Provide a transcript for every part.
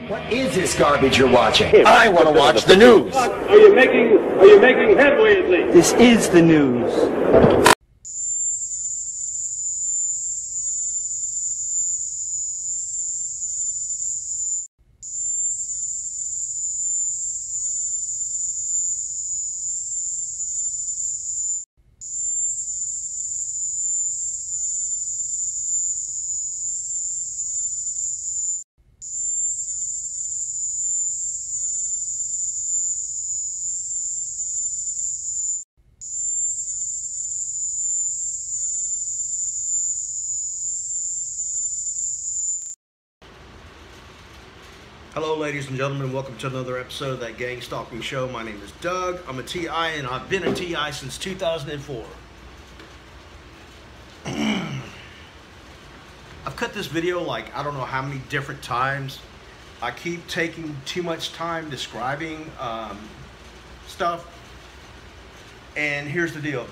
What is this garbage you're watching? I want to watch the news. Are you making headway at least? This is the news. Hello ladies and gentlemen, welcome to another episode of that Gang Stalking Show. My name is Doug, I'm a TI and I've been a TI since 2004. I've cut this video like I don't know how many different times. I keep taking too much time describing stuff. And here's the deal.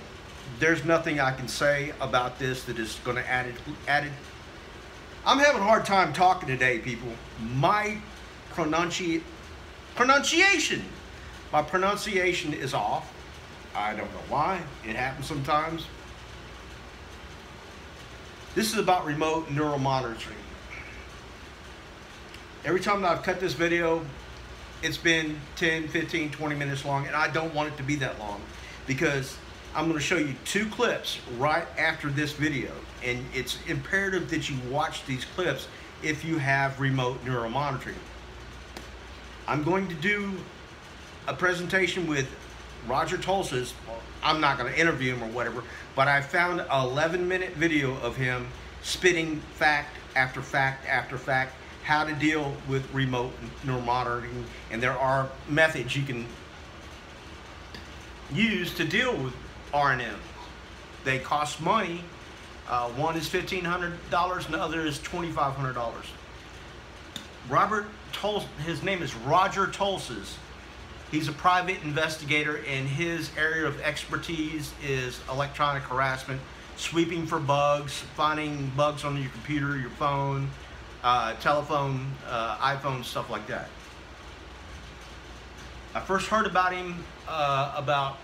There's nothing I can say about this that is going to add it. I'm having a hard time talking today, people. My pronunciation is off. I don't know why. It happens sometimes. This is about remote neural monitoring. Every time that I've cut this video, it's been 10, 15, 20 minutes long, and I don't want it to be that long because I'm going to show you two clips right after this video, and it's imperative that you watch these clips if you have remote neural monitoring. I'm going to do a presentation with Roger Tolces. I'm not going to interview him or whatever, but I found an 11-minute video of him spitting fact after fact after fact, how to deal with remote neural monitoring, and there are methods you can use to deal with RNM. They cost money. One is $1,500 and the other is $2,500. His name is Roger Tolces. He's a private investigator, and his area of expertise is electronic harassment, sweeping for bugs, finding bugs on your computer, your phone, telephone, iPhone, stuff like that. I first heard about him about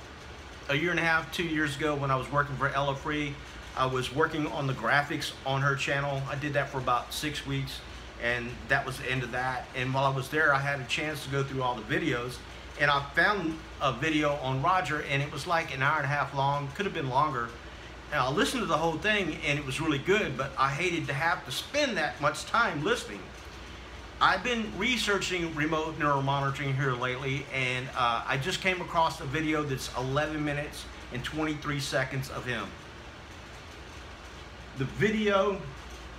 a year and a half, 2 years ago when I was working for Ella Free. I was working on the graphics on her channel. I did that for about 6 weeks, and that was the end of that. And while I was there, I had a chance to go through all the videos, and I found a video on Roger, and it was like an hour and a half long, could have been longer. And I listened to the whole thing, and it was really good, but I hated to have to spend that much time listening. I've been researching remote neural monitoring here lately, and I just came across a video that's 11 minutes and 23 seconds of him. The video,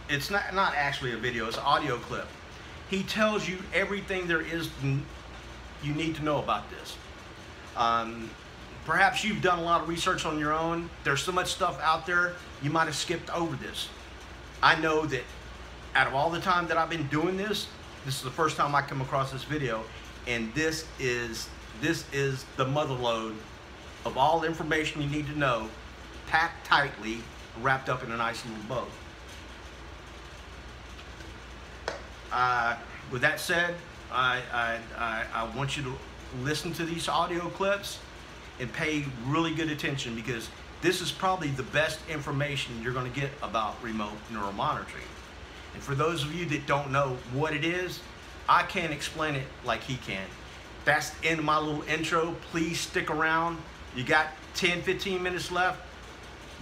it's not actually a video, it's an audio clip. He tells you everything there is you need to know about this. Perhaps you've done a lot of research on your own. There's so much stuff out there, you might have skipped over this. I know that out of all the time that I've been doing this is the first time I come across this video, and this is the mother lode of all the information you need to know, packed tightly, wrapped up in a nice little bow. With that said, I want you to listen to these audio clips and pay really good attention, because this is probably the best information you're going to get about remote neural monitoring. And for those of you that don't know what it is, I can't explain it like he can. That's the end of my little intro. Please stick around. You got 10, 15 minutes left.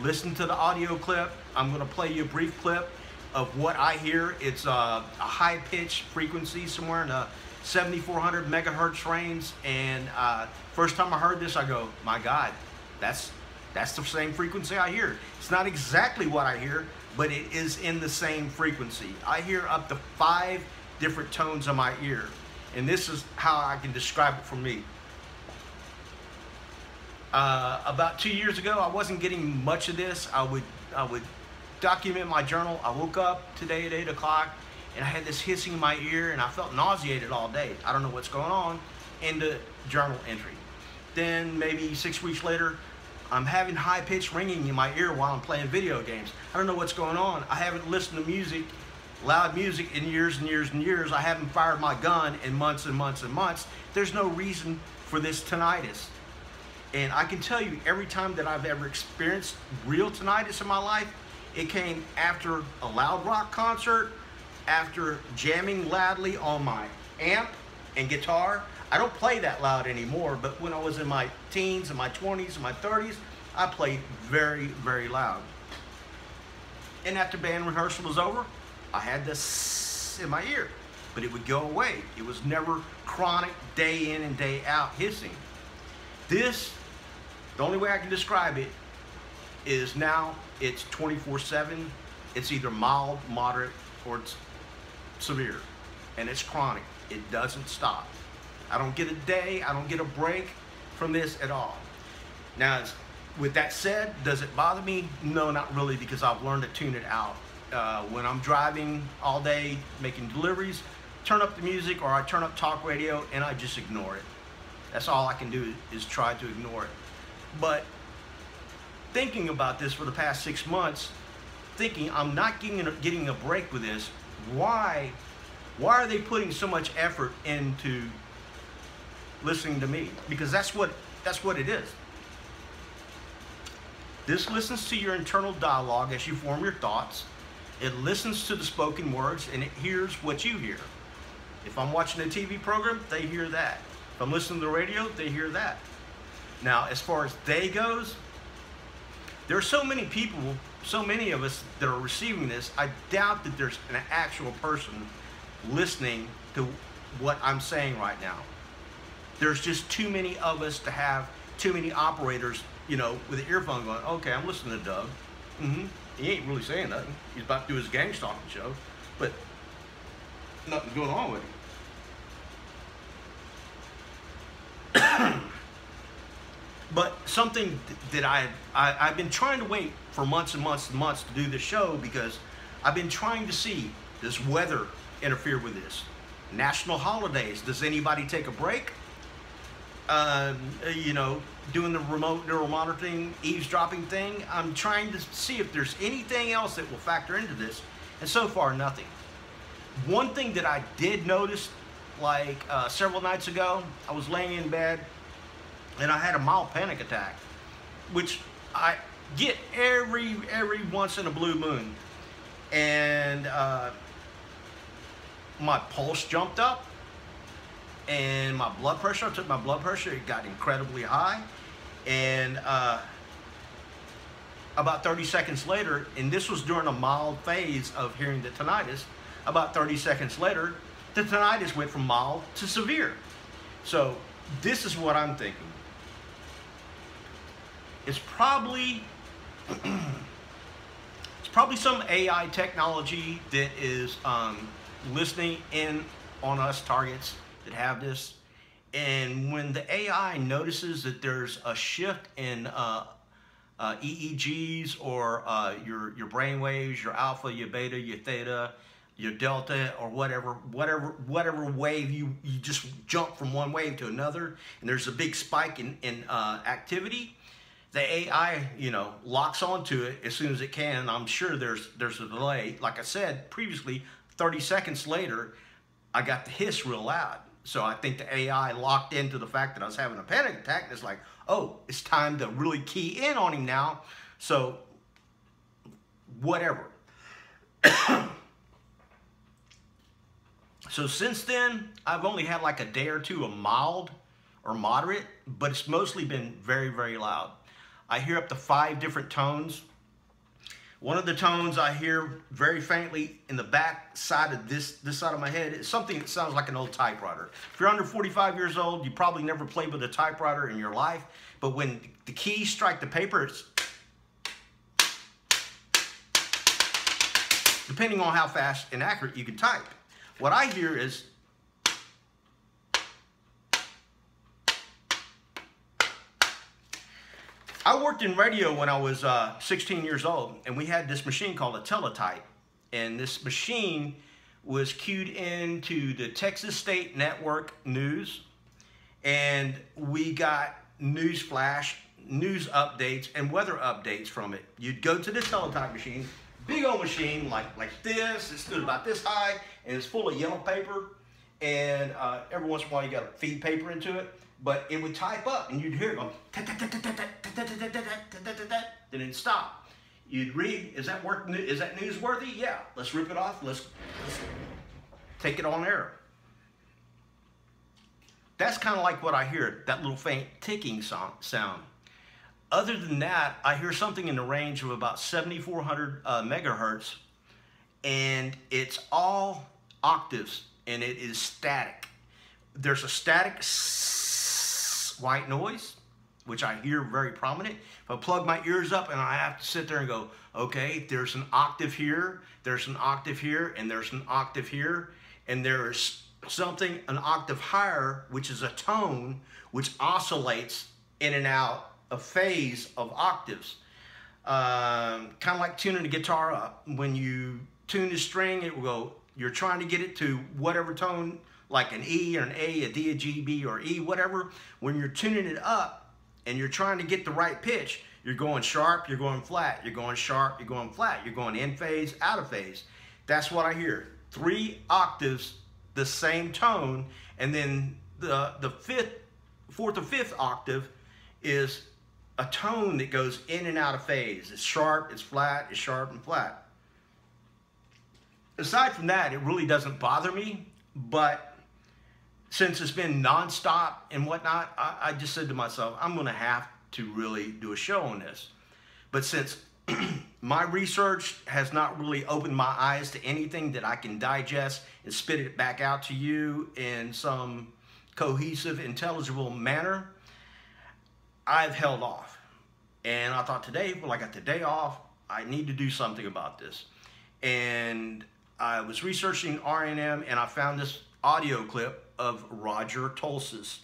Listen to the audio clip. I'm going to play you a brief clip of what I hear. It's a high-pitched frequency, somewhere in the 7,400 megahertz range. And first time I heard this, I go, my God, that's the same frequency I hear. It's not exactly what I hear, but it is in the same frequency. I hear up to 5 different tones in my ear, and this is how I can describe it for me. About 2 years ago, I wasn't getting much of this. I would document my journal. I woke up today at 8 o'clock, and I had this hissing in my ear, and I felt nauseated all day. I don't know what's going on. Into journal entry. Then maybe 6 weeks later, I'm having high-pitched ringing in my ear while I'm playing video games. I don't know what's going on. I haven't listened to music loud music in years and years and years. I haven't fired my gun in months and months and months. There's no reason for this tinnitus. And I can tell you, every time that I've ever experienced real tinnitus in my life, it came after a loud rock concert, after jamming loudly on my amp and guitar. I don't play that loud anymore, but when I was in my teens and my 20s and my 30s, I played very, very loud. And after band rehearsal was over, I had this in my ear, but it would go away. It was never chronic, day in and day out hissing. This, the only way I can describe it is now it's 24/7. It's either mild, moderate, or it's severe, and it's chronic. It doesn't stop. I don't get a day, I don't get a break from this at all. Now, with that said, does it bother me? No, not really, because I've learned to tune it out. When I'm driving all day, making deliveries, turn up the music, or I turn up talk radio, and I just ignore it. That's all I can do, is try to ignore it. But thinking about this for the past 6 months, thinking I'm not getting a break with this, why are they putting so much effort into listening to me? Because that's what it is. This listens to your internal dialogue as you form your thoughts. It listens to the spoken words, and it hears what you hear. If I'm watching a TV program, they hear that. If I'm listening to the radio, they hear that. Now, as far as they goes, there are so many people, so many of us that are receiving this. I doubt that there's an actual person listening to what I'm saying right now. There's just too many of us to have too many operators, you know, with an earphone going, okay, I'm listening to Doug. He ain't really saying nothing. He's about to do his gang stalking show, but nothing's going on with him. But something that I've been trying to wait for months and months and months to do this show, because I've been trying to see, does weather interfere with this? National holidays, does anybody take a break? You know, doing the remote neural monitoring, eavesdropping thing. I'm trying to see if there's anything else that will factor into this, and so far nothing. One thing that I did notice, like several nights ago, I was laying in bed and I had a mild panic attack, which I get every once in a blue moon, and my pulse jumped up, and my blood pressure, I took my blood pressure, it got incredibly high, and about 30 seconds later, and this was during a mild phase of hearing the tinnitus, about 30 seconds later, the tinnitus went from mild to severe. So this is what I'm thinking. It's probably some AI technology that is listening in on us targets that have this, and when the AI notices that there's a shift in EEGs, or your brain waves, your alpha, your beta, your theta, your delta, or whatever wave, you just jump from one wave to another, and there's a big spike in activity, the AI, you know, locks onto it as soon as it can. I'm sure there's a delay. Like I said previously, 30 seconds later, I got the hiss real loud. So I think the AI locked into the fact that I was having a panic attack, and it's like, oh, it's time to really key in on him now. So whatever. So since then, I've only had like a day or two of mild or moderate, but it's mostly been very, very loud. I hear up to 5 different tones. One of the tones I hear very faintly in the back side of this side of my head is something that sounds like an old typewriter. If you're under 45 years old, you probably never played with a typewriter in your life, but when the keys strike the paper, it's, depending on how fast and accurate you can type. What I hear is, I worked in radio when I was 16 years old, and we had this machine called a teletype. And this machine was cued into the Texas State Network news, and we got news flash, news updates, and weather updates from it. You'd go to the teletype machine, big old machine like this. It stood about this high, and it's full of yellow paper. And every once in a while, you got to feed paper into it. But it would type up, and you'd hear it go, then it'd stop. You'd read, is that newsworthy? Yeah, let's rip it off. Let's take it on air. That's kind of like what I hear, that little faint ticking sound. Other than that, I hear something in the range of about 7,400 megahertz, and it's all octaves, and it is static. There's a static white noise, which I hear very prominent. If I plug my ears up and I have to sit there and go, okay, there's an octave here, there's an octave here, and there's an octave here, and there's something an octave higher, which is a tone, which oscillates in and out of phase of octaves. Kind of like tuning a guitar up. When you tune the string, it will go, you're trying to get it to whatever tone, like an E or an A, a D, a G, B, or E, whatever. When you're tuning it up and you're trying to get the right pitch, you're going sharp, you're going flat, you're going sharp, you're going flat, you're going in phase, out of phase. That's what I hear. 3 octaves, the same tone, and then the fourth or fifth octave is a tone that goes in and out of phase. It's sharp, it's flat, it's sharp and flat. Aside from that, it really doesn't bother me, but since it's been nonstop and whatnot, I just said to myself, I'm gonna have to really do a show on this. But since my research has not really opened my eyes to anything that I can digest and spit it back out to you in some cohesive, intelligible manner, I've held off. And I thought today, well, I got the day off, I need to do something about this. And I was researching R&M, and I found this audio clip of Roger Tolces.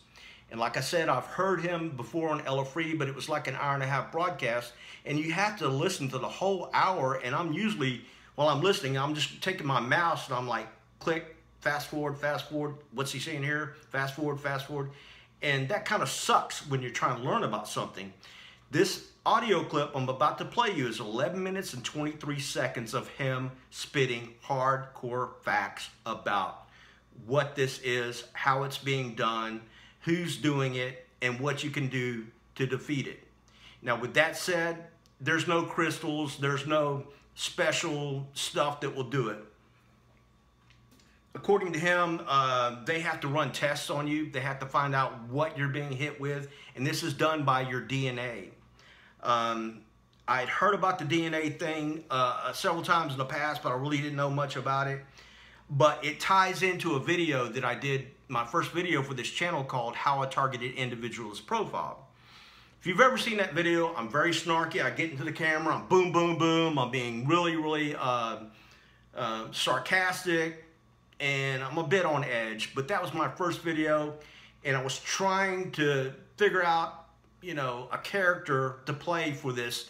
And like I said, I've heard him before on Ella Free, but it was like an hour-and-a-half broadcast, and you have to listen to the whole hour. And I'm usually, while I'm listening, I'm just taking my mouse and I'm like, click, fast forward, what's he saying here? Fast forward. And that kind of sucks when you're trying to learn about something. This audio clip I'm about to play you is 11 minutes and 23 seconds of him spitting hardcore facts about what this is, how it's being done, who's doing it, and what you can do to defeat it. Now, with that said, there's no crystals, there's no special stuff that will do it. According to him, they have to run tests on you. They have to find out what you're being hit with, and this is done by your DNA. I'd heard about the DNA thing several times in the past, but I really didn't know much about it. But it ties into a video that I did, my first video for this channel, called How a Targeted Individual is Profiled. If you've ever seen that video, I'm very snarky. I get into the camera, I'm boom, boom, boom. I'm being really sarcastic, and I'm a bit on edge. But that was my first video, and I was trying to figure out, you know, a character to play for this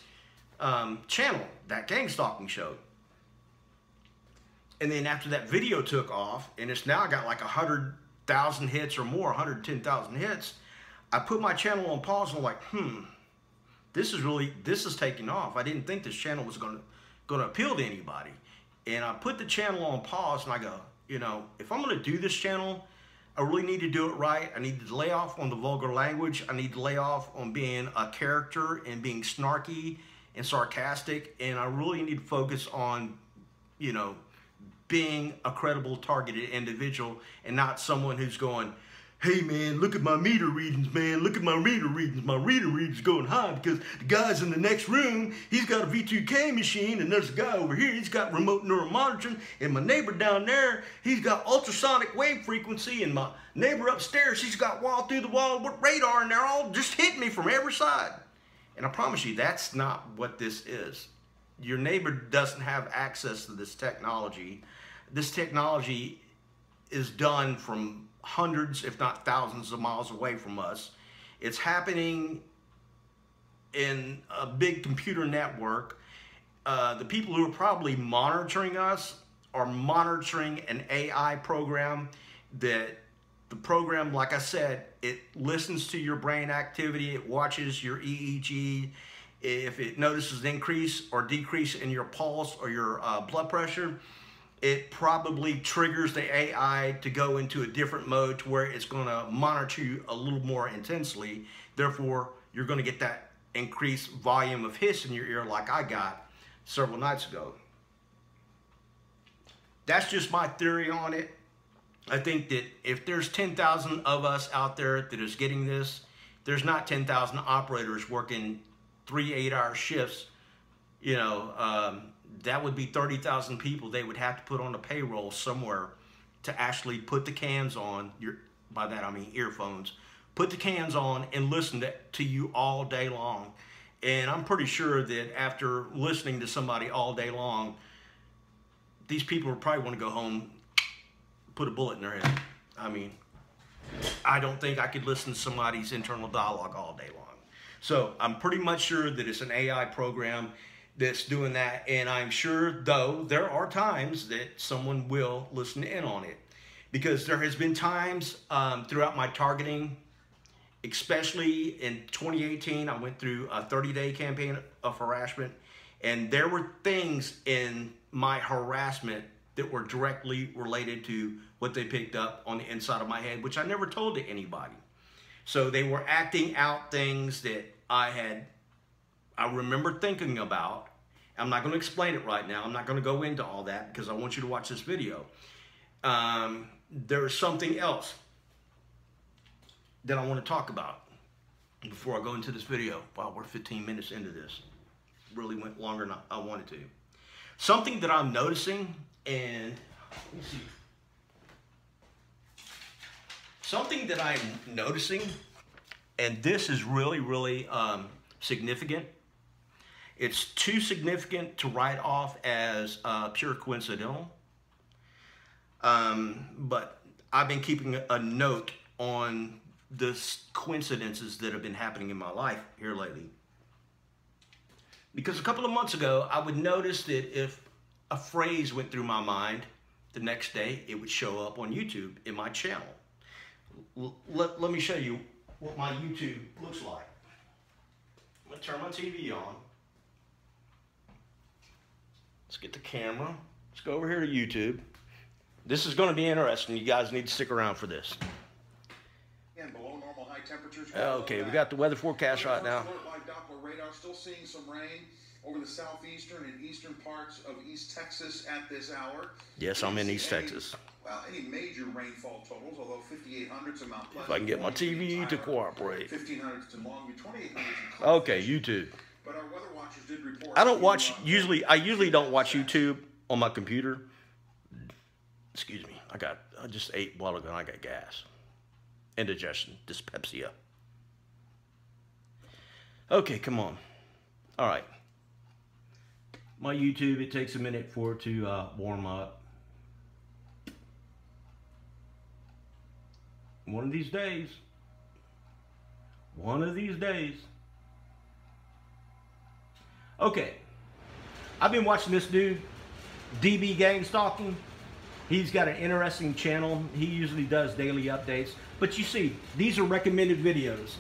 channel, that gang stalking show. And then after that video took off, and it's now got like 100,000 hits or more, 110,000 hits, I put my channel on pause and I'm like, this is taking off. I didn't think this channel was gonna appeal to anybody. And I put the channel on pause and I go, you know, if I'm gonna do this channel, I really need to do it right. I need to lay off on the vulgar language. I need to lay off on being a character and being snarky and sarcastic. And I really need to focus on, you know, being a credible, targeted individual, and not someone who's going, hey man, look at my meter readings, man. Look at my meter readings. My meter readings going high because the guy's in the next room, he's got a V2K machine, and there's a guy over here, he's got remote neural monitoring, and my neighbor down there, he's got ultrasonic wave frequency, and my neighbor upstairs, he's got wall through the wall with radar, and they're all just hitting me from every side. And I promise you, that's not what this is. Your neighbor doesn't have access to this technology. This technology is done from hundreds, if not thousands of miles away from us. It's happening in a big computer network. The people who are probably monitoring us are monitoring an AI program that the program, like I said, it listens to your brain activity, it watches your EEG, if it notices an increase or decrease in your pulse or your blood pressure, it probably triggers the AI to go into a different mode to where it's going to monitor you a little more intensely. Therefore, you're going to get that increased volume of hiss in your ear like I got several nights ago. That's just my theory on it. I think that if there's 10,000 of us out there that is getting this, there's not 10,000 operators working 3 8-hour shifts. You know, that would be 30,000 people they would have to put on the payroll somewhere to actually put the cans on. By that I mean earphones. Put the cans on and listen to you all day long. And I'm pretty sure that after listening to somebody all day long, these people would probably want to go home, put a bullet in their head. I mean, I don't think I could listen to somebody's internal dialogue all day long. So I'm pretty much sure that it's an AI program that's doing that. And I'm sure, though, there are times that someone will listen in on it. Because there has been times throughout my targeting, especially in 2018, I went through a 30-day campaign of harassment, and there were things in my harassment that were directly related to what they picked up on the inside of my head, which I never told to anybody. So they were acting out things that I remember thinking about. I'm not going to explain it right now. I'm not going to go into all that because I want you to watch this video. There's something else that I want to talk about before I go into this video. Wow, we're 15 minutes into this. Really went longer than I wanted to. Something that I'm noticing, and let me see. Something that I'm noticing, and this is really, really significant. It's too significant to write off as pure coincidental. But I've been keeping a note on the coincidences that have been happening in my life here lately. Because a couple of months ago, I would notice that if a phrase went through my mind, the next day it would show up on YouTube in my channel. Let me show you what my YouTube looks like. I'm going to turn my TV on. Let's get the camera. Let's go over here to YouTube. This is going to be interesting. You guys need to stick around for this. And below normal high temperatures. Okay, we got the weather forecast right now. Like Doppler radar, still seeing some rain over the southeastern and eastern parts of East Texas at this hour. Yes, I'm in East Texas. Well, any major rainfall totals, although 5,800 to Mount Pleasant. If I can get my TV to cooperate. 1,500 to Longview, 2,800 to Okay, YouTube. But our weather watchers did report. I don't watch, I usually don't watch YouTube on my computer. Excuse me, I just ate a while ago and I got gas. Indigestion, dyspepsia. Okay, come on. All right. My YouTube, it takes a minute for it to warm up. One of these days. Okay. I've been watching this dude, DB Gang Stalking. He's got an interesting channel. He usually does daily updates. But you see, these are recommended videos.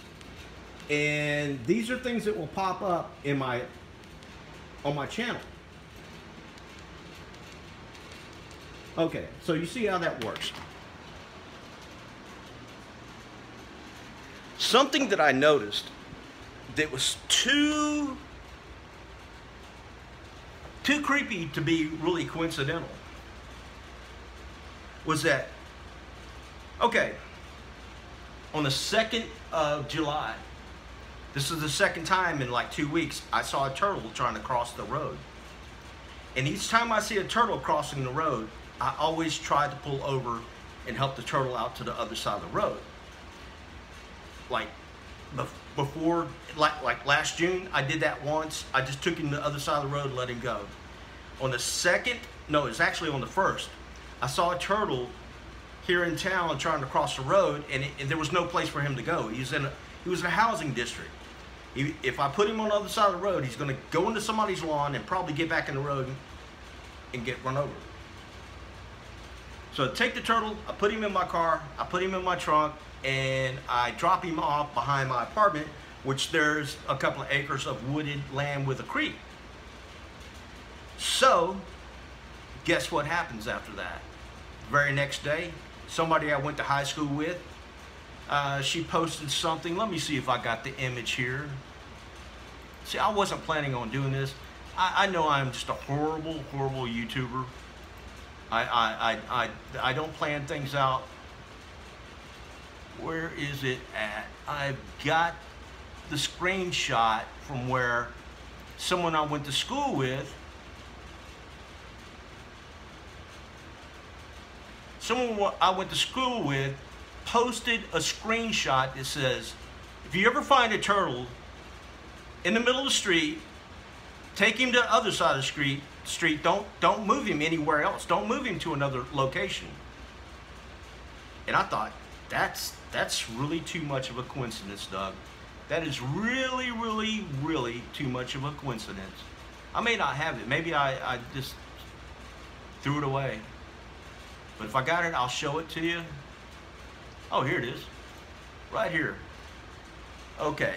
And these are things that will pop up in on my channel. Okay, so you see how that works. Something that I noticed that was too creepy to be really coincidental was that, okay, on the 2nd of July, this is the second time in like 2 weeks, I saw a turtle trying to cross the road. And each time I see a turtle crossing the road, I always try to pull over and help the turtle out to the other side of the road. Like before, like last June, I did that once. I just took him to the other side of the road and let him go. On the 2nd, no, it's actually on the 1st, I saw a turtle here in town trying to cross the road, and there was no place for him to go. He was in a housing district. If I put him on the other side of the road, he's going to go into somebody's lawn and probably get back in the road and get run over. So I take the turtle, I put him in my car, I put him in my trunk, and I drop him off behind my apartment which there's a couple of acres of wooded land with a creek. So, guess what happens after that? Very next day, somebody I went to high school with, she posted something. Let me see if I got the image here. See, I wasn't planning on doing this. I know I'm just a horrible, horrible YouTuber. I don't plan things out. Where is it at? I've got the screenshot from where someone I went to school with, posted a screenshot that says, if you ever find a turtle in the middle of the street, take him to the other side of the street. Don't move him anywhere else. Don't move him to another location. And I thought, that's really too much of a coincidence, Doug. That is really, really, really too much of a coincidence. I may not have it. Maybe I just threw it away. But if I got it, I'll show it to you. Oh, here it is. Right here. Okay.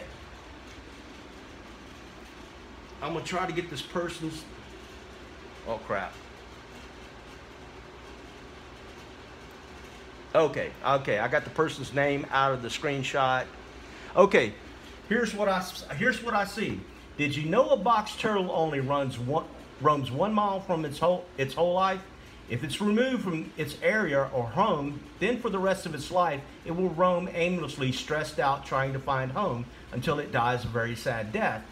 I'm going to try to get this person's... Oh, crap. Okay, I got the person's name out of the screenshot. Okay, here's what I see. Did you know a box turtle only roams 1 mile from its whole life? If it's removed from its area or home, then for the rest of its life, it will roam aimlessly, stressed out, trying to find home until it dies a very sad death.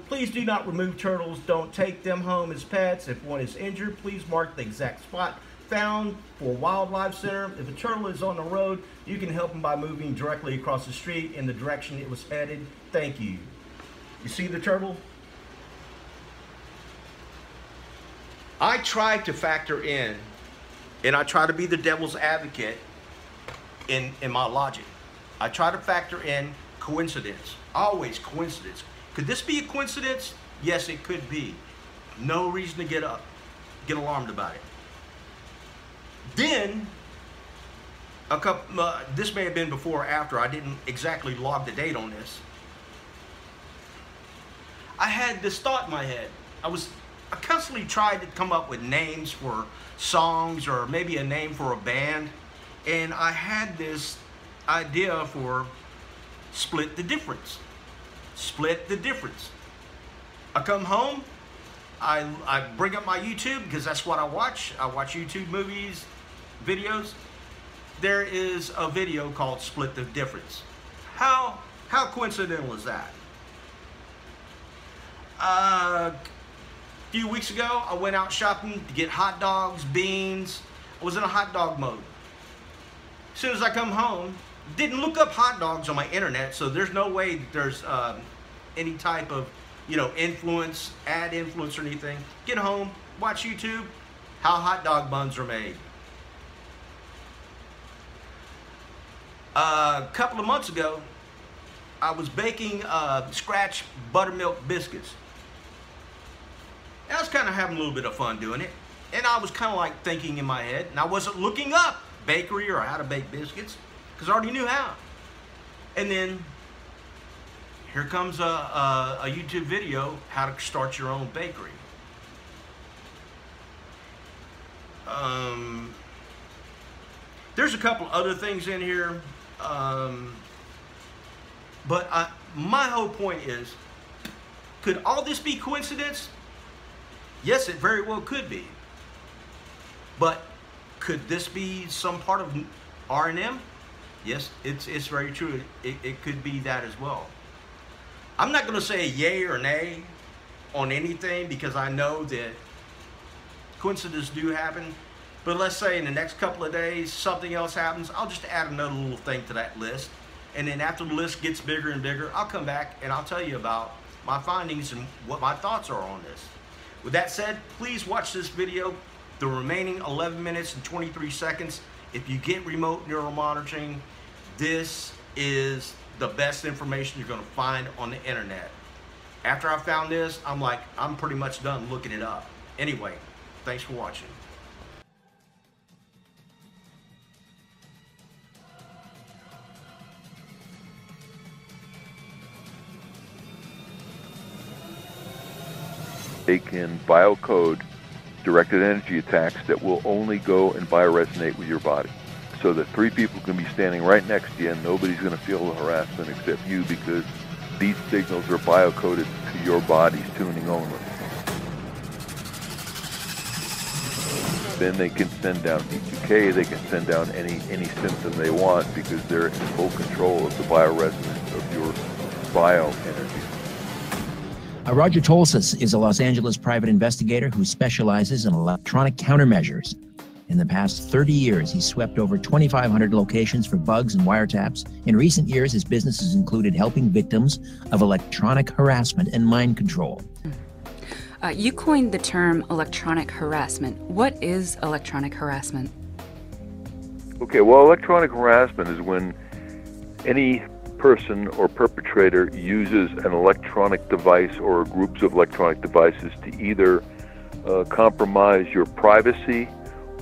Please do not remove turtles. Don't take them home as pets. If one is injured, please mark the exact spot found for Wildlife Center. If a turtle is on the road, you can help him by moving directly across the street in the direction it was headed. Thank you. You see the turtle? I try to factor in, and I try to be the devil's advocate in my logic. I try to factor in coincidence. Always coincidence. Could this be a coincidence? Yes, it could be. No reason to get alarmed about it. Then, this may have been before or after. I didn't exactly log the date on this. I had this thought in my head. I constantly tried to come up with names for songs or maybe a name for a band. And I had this idea for Split the Difference. Split the Difference. I come home, I bring up my YouTube because that's what I watch. I watch YouTube movies, videos. There is a video called Split the Difference. How coincidental is that? A few weeks ago, I went out shopping to get hot dogs, beans. I was in a hot dog mode. As soon as I come home, didn't look up hot dogs on my internet, so there's no way that there's any type of, ad influence or anything. Get home, watch YouTube, how hot dog buns are made. A couple of months ago, I was baking scratch buttermilk biscuits. And I was kind of having a little bit of fun doing it. And I was kind of like thinking in my head, and I wasn't looking up bakery or how to bake biscuits, because I already knew how. And then here comes a YouTube video, how to start your own bakery. There's a couple other things in here, but my whole point is, could all this be coincidence? Yes, it very well could be. But could this be some part of R&M? Yes, it's very true. It could be that as well. I'm not going to say yay or nay on anything because I know that coincidences do happen. But let's say in the next couple of days something else happens, I'll just add another little thing to that list. And then after the list gets bigger and bigger, I'll come back and I'll tell you about my findings and what my thoughts are on this. With that said, please watch this video, the remaining 11 minutes and 23 seconds. If you get remote neural monitoring, this is the best information you're going to find on the internet. After I found this, I'm pretty much done looking it up. Anyway, thanks for watching. they can biocode directed energy attacks that will only go and bioresonate with your body. So that three people can be standing right next to you and nobody's going to feel the harassment except you, because these signals are biocoded to your body's tuning only. Then they can send down D2K, they can send down any symptom they want, because they're in full control of the bioresonance of your bioenergy. Roger Tolces is a Los Angeles private investigator who specializes in electronic countermeasures. In the past 30 years, he's swept over 2,500 locations for bugs and wiretaps. In recent years, his business has included helping victims of electronic harassment and mind control. You coined the term electronic harassment. What is electronic harassment? Okay, well, electronic harassment is when any person or perpetrator uses an electronic device or groups of electronic devices to either compromise your privacy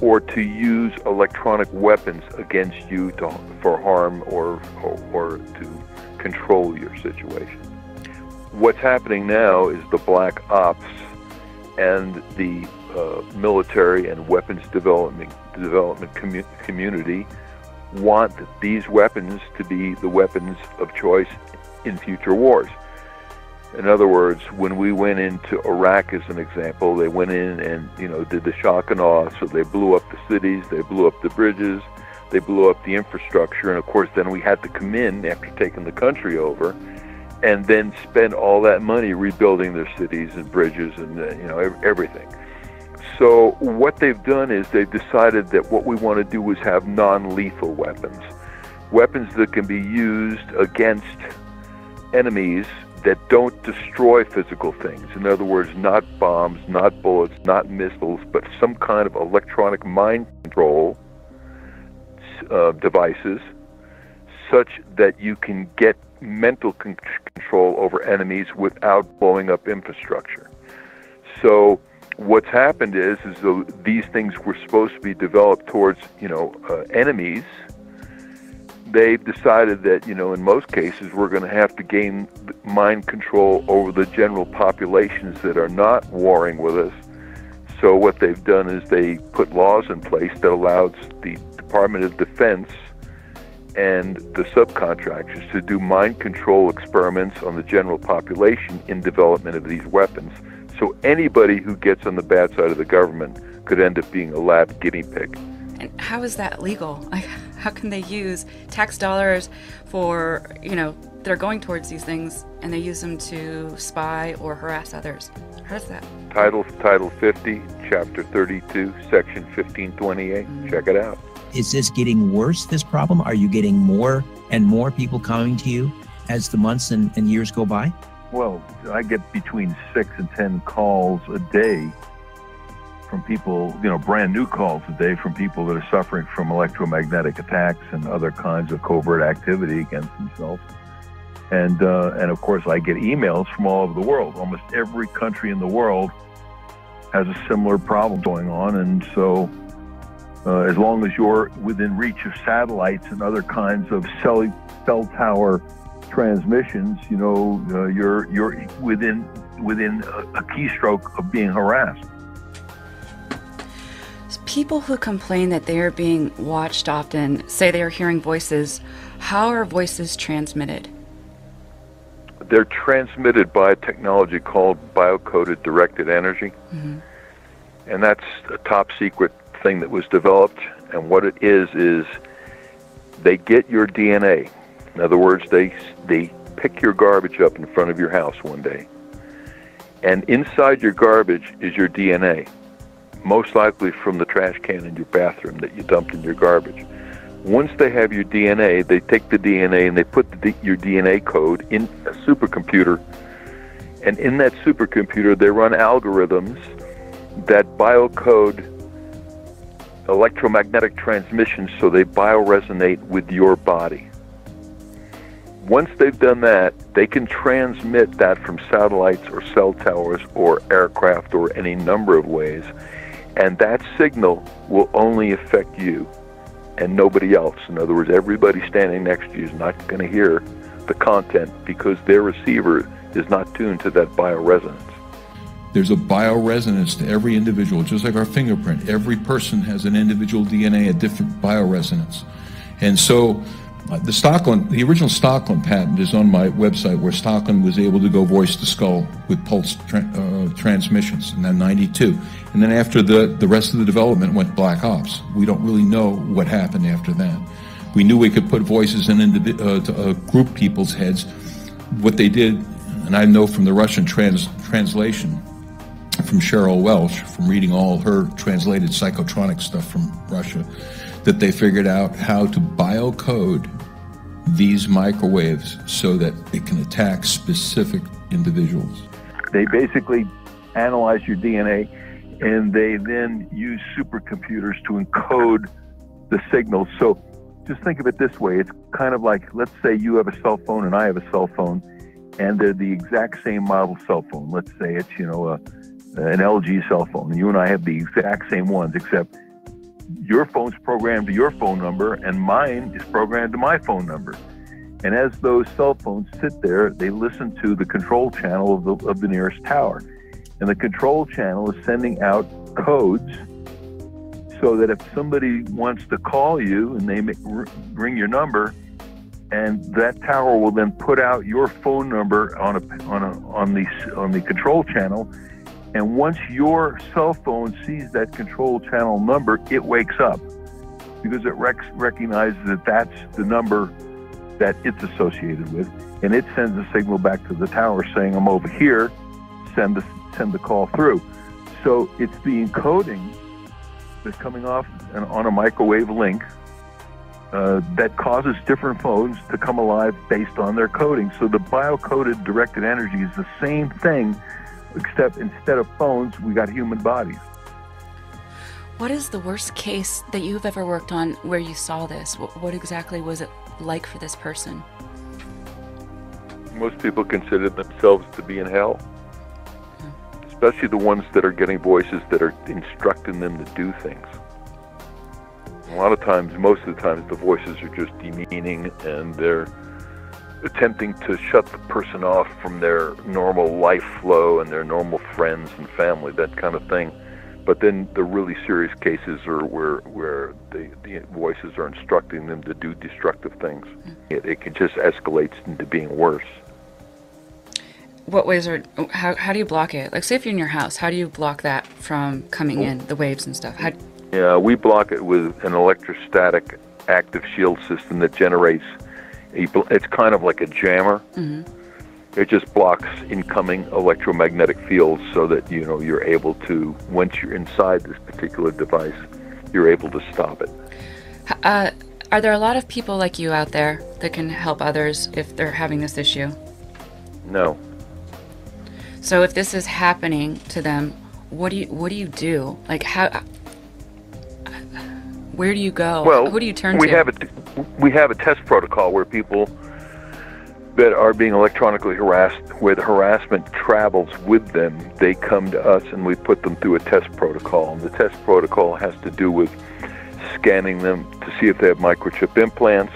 or to use electronic weapons against you for harm or to control your situation. What's happening now is the black ops and the military and weapons development community want these weapons to be the weapons of choice in future wars. In other words, when we went into Iraq, as an example, they went in and, did the shock and awe. So they blew up the cities, they blew up the bridges, they blew up the infrastructure. And of course, then we had to come in after taking the country over and then spend all that money rebuilding their cities and bridges and, everything. So what they've done is they've decided that what we want to do is have non-lethal weapons. Weapons that can be used against enemies that don't destroy physical things. In other words, not bombs, not bullets, not missiles, but some kind of electronic mind control devices, such that you can get mental control over enemies without blowing up infrastructure. So what's happened is these things were supposed to be developed towards, enemies. They've decided that, in most cases, we're going to have to gain mind control over the general populations that are not warring with us. So what they've done is they put laws in place that allows the Department of Defense and the subcontractors to do mind control experiments on the general population in development of these weapons. So anybody who gets on the bad side of the government could end up being a lab guinea pig. And how is that legal? Like, how can they use tax dollars for, they're going towards these things and they use them to spy or harass others? How does that? Title 50, Chapter 32, Section 1528. Check it out. Is this getting worse, this problem? Are you getting more and more people coming to you as the months and years go by? Well, I get between 6 and 10 calls a day from people, brand new calls a day from people that are suffering from electromagnetic attacks and other kinds of covert activity against themselves. And of course, I get emails from all over the world. Almost every country in the world has a similar problem going on. And so as long as you're within reach of satellites and other kinds of cell tower transmissions, you're within a keystroke of being harassed. People who complain that they are being watched often say they are hearing voices. How are voices transmitted? They're transmitted by a technology called biocoded directed energy. Mm-hmm. And that's a top secret thing that was developed. And what it is they get your DNA. In other words, they pick your garbage up in front of your house one day. And inside your garbage is your DNA, most likely from the trash can in your bathroom that you dumped in your garbage. Once they have your DNA, they take the DNA and they put your DNA code in a supercomputer. And in that supercomputer, they run algorithms that biocode electromagnetic transmissions so they bioresonate with your body. Once they've done that, they can transmit that from satellites or cell towers or aircraft or any number of ways. And that signal will only affect you and nobody else. In other words, everybody standing next to you is not going to hear the content because their receiver is not tuned to that bioresonance. There's a bioresonance to every individual, just like our fingerprint. Every person has an individual DNA, a different bioresonance. And so the original Stockland patent is on my website, where Stockland was able to go voice to skull with pulse transmissions in 92. And then after the rest of the development went black ops. We don't really know what happened after that. We knew we could put voices in group people's heads. What they did, and I know from the Russian translation from Cheryl Welch, from reading all her translated psychotronic stuff from Russia, that they figured out how to biocode these microwaves so that it can attack specific individuals. They basically analyze your DNA, and they then use supercomputers to encode the signals. So just think of it this way. It's kind of like, let's say you have a cell phone and I have a cell phone, and they're the exact same model cell phone. Let's say it's, an LG cell phone, and you and I have the exact same ones, except your phone's programmed to your phone number and mine is programmed to my phone number. And as those cell phones sit there, they listen to the control channel of the nearest tower. And the control channel is sending out codes so that if somebody wants to call you and they ring your number, and that tower will then put out your phone number on the control channel. And once your cell phone sees that control channel number, it wakes up because it recognizes that that's the number that it's associated with, and it sends a signal back to the tower saying, "I'm over here. Send the call through." So it's the encoding that's coming off on a microwave link that causes different phones to come alive based on their coding. So the biocoded directed energy is the same thing, except instead of phones, we got human bodies. What is the worst case that you've ever worked on where you saw this? What exactly was it like for this person? Most people consider themselves to be in hell, especially the ones that are getting voices that are instructing them to do things. A lot of times, most of the times, the voices are just demeaning, and they're attempting to shut the person off from their normal life flow and their normal friends and family, that kind of thing. But then the really serious cases are where the voices are instructing them to do destructive things. It can just escalate into being worse. What ways how do you block it? Like, say if you're in your house, how do you block that from coming in, the waves and stuff? Yeah, we block it with an electrostatic active shield system that generates it's kind of like a jammer. Mm-hmm. It just blocks incoming electromagnetic fields so that, you're able to, once you're inside this particular device, you're able to stop it. Are there a lot of people like you out there that can help others if they're having this issue? No. So if this is happening to them, what do you do? Like, where do you go? Well, who do you turn to? We have a test protocol where people that are being electronically harassed, where the harassment travels with them, they come to us and we put them through a test protocol. And the test protocol has to do with scanning them to see if they have microchip implants.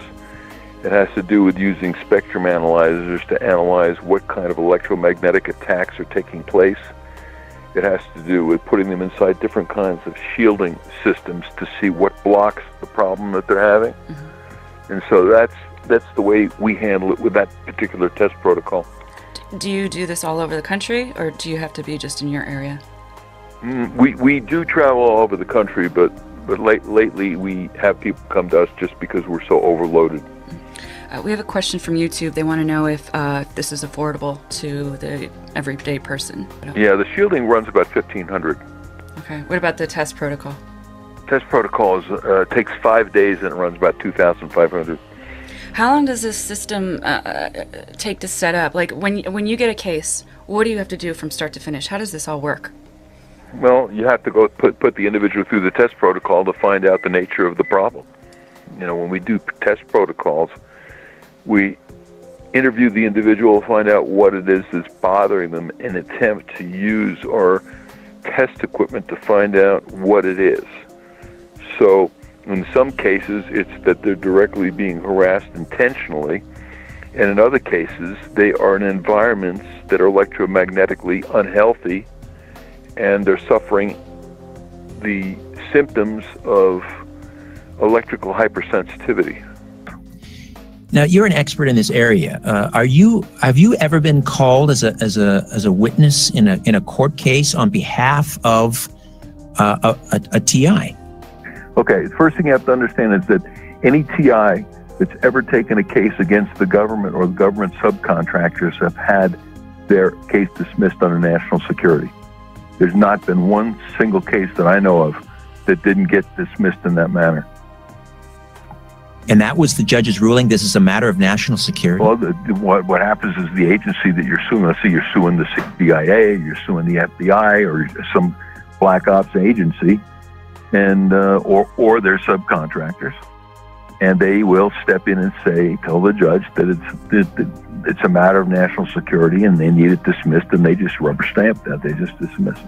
It has to do with using spectrum analyzers to analyze what kind of electromagnetic attacks are taking place. It has to do with putting them inside different kinds of shielding systems to see what blocks the problem that they're having. Mm-hmm. And so that's the way we handle it with that particular test protocol. Do you do this all over the country, or do you have to be just in your area? We do travel all over the country, but lately we have people come to us just because we're so overloaded. We have a question from YouTube. They want to know if this is affordable to the everyday person. Yeah, the shielding runs about $1,500. Okay. What about the test protocol? Test protocol takes 5 days and it runs about $2,500. How long does this system take to set up? Like, when you get a case, what do you have to do from start to finish? How does this all work? Well, you have to go put the individual through the test protocol to find out the nature of the problem. When we do test protocols, we interview the individual, find out what it is that's bothering them, and attempt to use our test equipment to find out what it is. So in some cases, it's that they're directly being harassed intentionally, and in other cases, they are in environments that are electromagnetically unhealthy, and they're suffering the symptoms of electrical hypersensitivity. Now, you're an expert in this area. Have you ever been called as a witness in a court case on behalf of a TI? Okay, the first thing you have to understand is that any TI that's ever taken a case against the government or the government subcontractors have had their case dismissed under national security. There's not been one single case that I know of that didn't get dismissed in that manner. And that was the judge's ruling? This is a matter of national security? Well, what happens is the agency that you're suing, let's say you're suing the CIA, you're suing the FBI, or some black ops agency, and or their subcontractors, and they will step in and tell the judge that it's a matter of national security and they need it dismissed, and they just rubber stamp that. They just dismiss it.